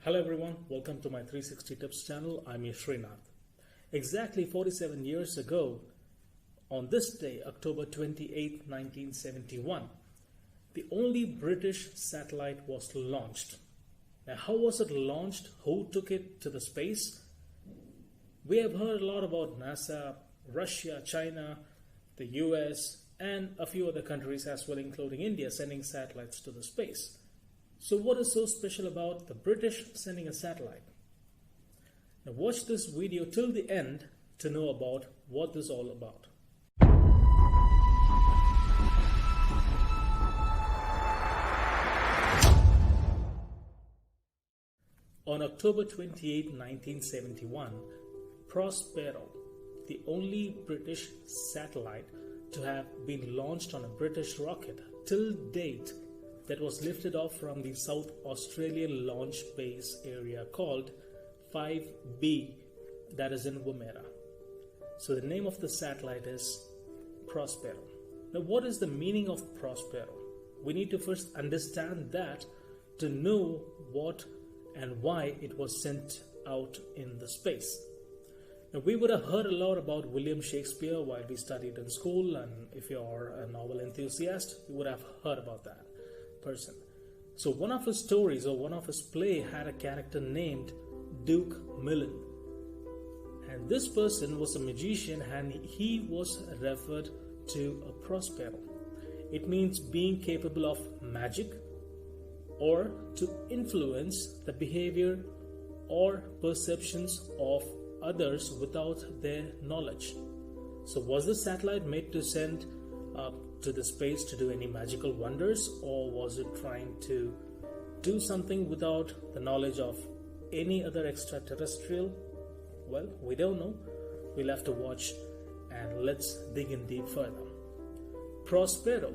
Hello everyone, welcome to my 360 Tips channel. I'm your Srinath. Exactly 47 years ago, on this day, October 28, 1971, the only British satellite was launched. Now, how was it launched? Who took it to the space? We have heard a lot about NASA, Russia, China, the US, and a few other countries as well, including India, sending satellites to the space. So what is so special about the British sending a satellite? Now watch this video till the end to know about what this is all about. On October 28, 1971, Prospero, the only British satellite to have been launched on a British rocket till date, that was lifted off from the South Australian launch base area called 5B, that is in Woomera. So the name of the satellite is Prospero. Now what is the meaning of Prospero? We need to first understand that to know what and why it was sent out in the space. Now we would have heard a lot about William Shakespeare while we studied in school, and if you're a novel enthusiast, you would have heard about that person. So one of his stories or one of his play had a character named Duke Millen, and this person was a magician and he was referred to a Prospero. It means being capable of magic or to influence the behavior or perceptions of others without their knowledge. So was the satellite made to send to the space to do any magical wonders, or was it trying to do something without the knowledge of any other extraterrestrial? Well, we don't know. We'll have to watch, and let's dig in deep further. Prospero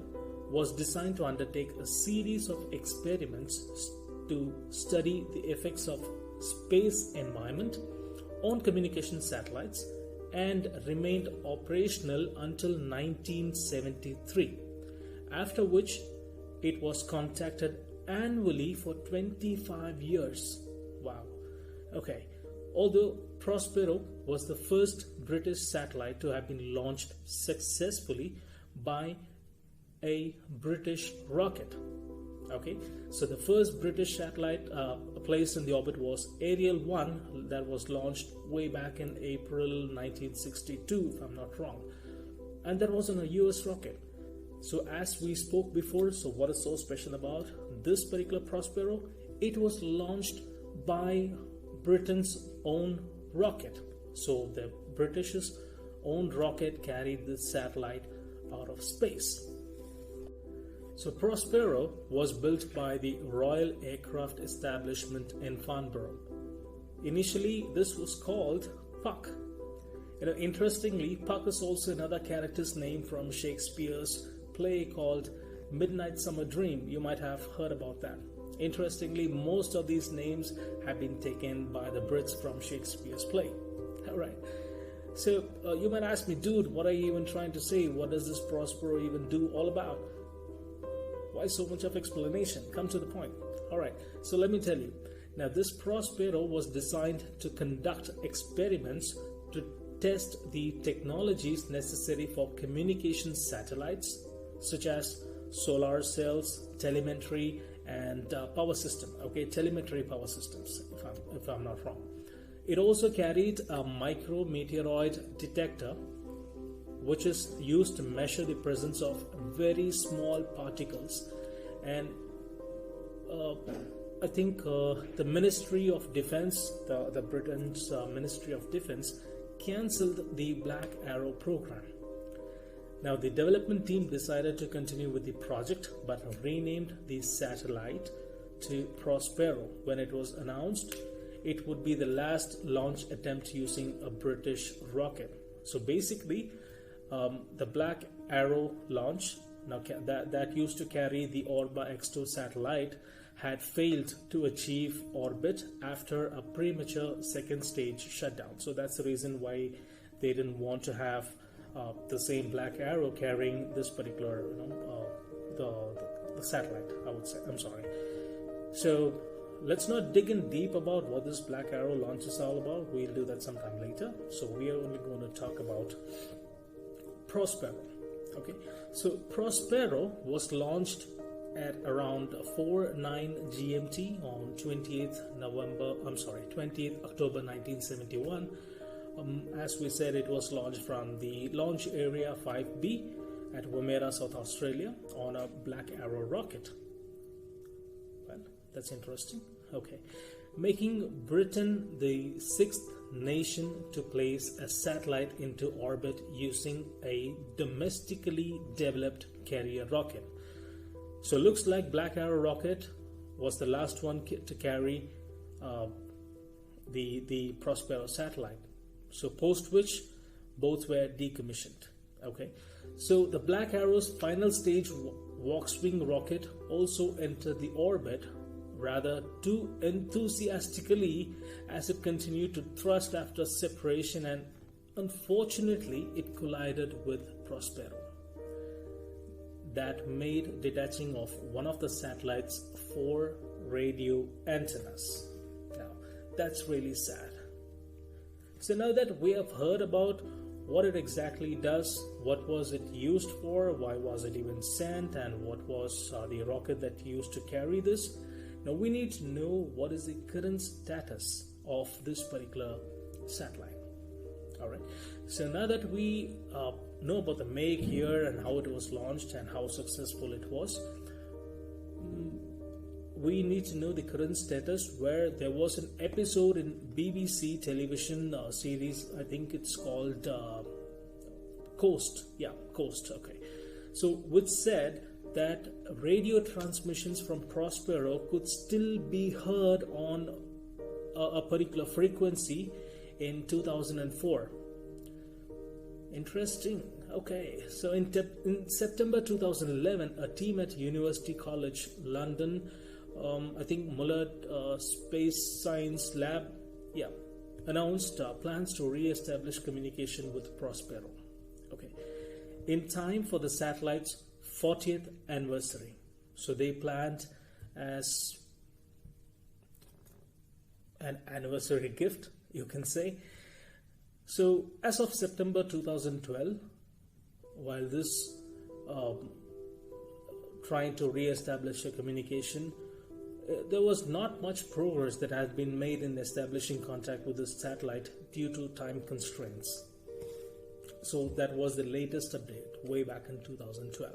was designed to undertake a series of experiments to study the effects of space environment on communication satellites, and remained operational until 1973, after which it was contacted annually for 25 years. Wow. Okay. Although Prospero was the first British satellite to have been launched successfully by a British rocket. Okay, so the first British satellite placed in the orbit was Ariel 1, that was launched way back in April 1962, if I'm not wrong, and that was on a US rocket. So as we spoke before, so what is so special about this particular Prospero? It was launched by Britain's own rocket. So the British's own rocket carried this satellite out of space. So Prospero was built by the Royal Aircraft Establishment in Farnborough. Initially, this was called Puck. Interestingly, Puck is also another character's name from Shakespeare's play called Midnight Summer Dream. You might have heard about that. Interestingly, most of these names have been taken by the Brits from Shakespeare's play. All right. So you might ask me, dude, what are you even trying to say? What does this Prospero even do all about? Why so much of explanation? Come to the point. Alright, so let me tell you. Now this Prospero was designed to conduct experiments to test the technologies necessary for communication satellites, such as solar cells, telemetry, and power system. Okay, telemetry power systems, if I'm not wrong. It also carried a micrometeoroid detector, which is used to measure the presence of very small particles. And I think the Ministry of Defense, the Britain's Ministry of Defense, cancelled the Black Arrow program. Now the development team decided to continue with the project, but renamed the satellite to Prospero when it was announced it would be the last launch attempt using a British rocket. So basically, the Black Arrow launch, now that used to carry the Orba X2 satellite, had failed to achieve orbit after a premature second stage shutdown. So that's the reason why they didn't want to have the same Black Arrow carrying this particular, the satellite, I would say. I'm sorry. So let's not dig in deep about what this Black Arrow launch is all about. We'll do that sometime later. So we are only going to talk about Prospero. Okay, so Prospero was launched at around 4:09 GMT on 20th October 1971. As we said, it was launched from the Launch Area 5B at Woomera, South Australia on a Black Arrow rocket. Well, that's interesting. Okay, making Britain the sixth nation to place a satellite into orbit using a domestically developed carrier rocket. So looks like Black Arrow rocket was the last one to carry the Prospero satellite. So post which both were decommissioned. Okay, so the Black Arrow's final stage walk swing rocket also entered the orbit rather too enthusiastically as it continued to thrust after separation, and unfortunately it collided with Prospero. That made detaching of one of the satellite's 4 radio antennas. Now, that's really sad. So now that we have heard about what it exactly does, what was it used for, why was it even sent, and what was the rocket that used to carry this, now we need to know what is the current status of this particular satellite. Alright, so now that we know about the make, year, and how it was launched and how successful it was, we need to know the current status, where there was an episode in BBC television series, I think it's called Coast. Yeah, Coast. Okay. So which said that radio transmissions from Prospero could still be heard on a particular frequency in 2004. Interesting. Okay, so in September 2011, a team at University College London, I think Mullard Space Science Lab, announced plans to re-establish communication with Prospero. Okay, in time for the satellite's 40th anniversary. So they planned as an anniversary gift, you can say. So as of September 2012, while this trying to re-establish a communication, there was not much progress that had been made in establishing contact with this satellite due to time constraints. So that was the latest update way back in 2012.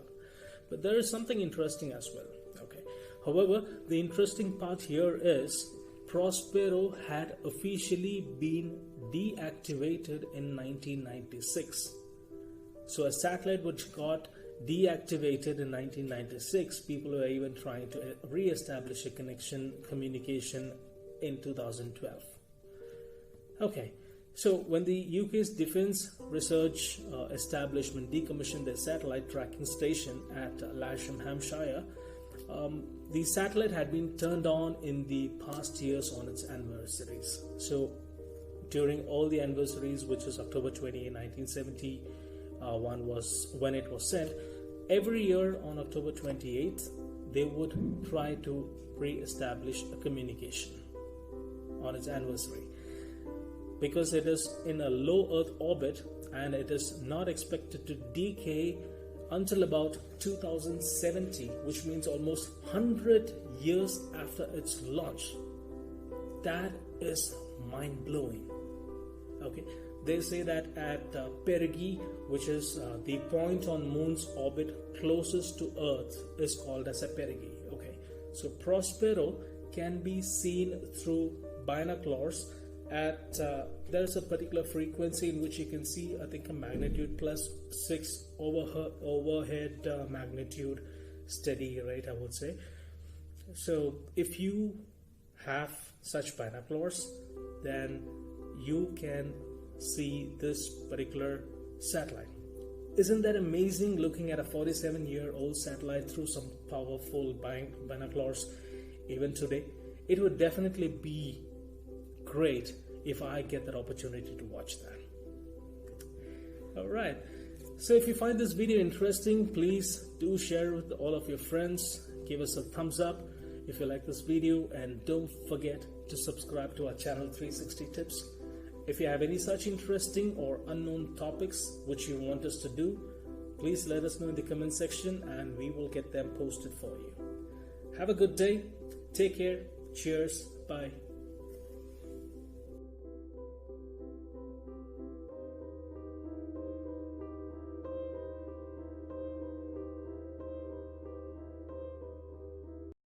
But there is something interesting as well. Okay. However, the interesting part here is Prospero had officially been deactivated in 1996. So a satellite which got deactivated in 1996, people were even trying to re-establish a communication in 2012. Okay, so when the UK's Defence Research Establishment decommissioned their satellite tracking station at Lasham, Hampshire, the satellite had been turned on in the past years on its anniversaries. So during all the anniversaries, which is October 28, 1971 was when it was sent, every year on October 28th, they would try to re-establish a communication on its anniversary. Because it is in a low Earth orbit and it is not expected to decay until about 2070, which means almost 100 years after its launch. That is mind-blowing. Okay, they say that at perigee, which is the point on Moon's orbit closest to Earth, is called as a perigee. Okay, so Prospero can be seen through binoculars at there's a particular frequency in which you can see, I think, a magnitude +6 overhead magnitude steady, right, I would say. So if you have such binoculars, then you can see this particular satellite. Isn't that amazing, looking at a 47-year-old satellite through some powerful binoculars even today? It would definitely be great if I get that opportunity to watch that. Alright, so if you find this video interesting, please do share with all of your friends. Give us a thumbs up. if you like this video, and don't forget to subscribe to our channel 360 Tips. If you have any such interesting or unknown topics which you want us to do, please let us know in the comment section and we will get them posted for you. Have a good day. Take care. Cheers. Bye.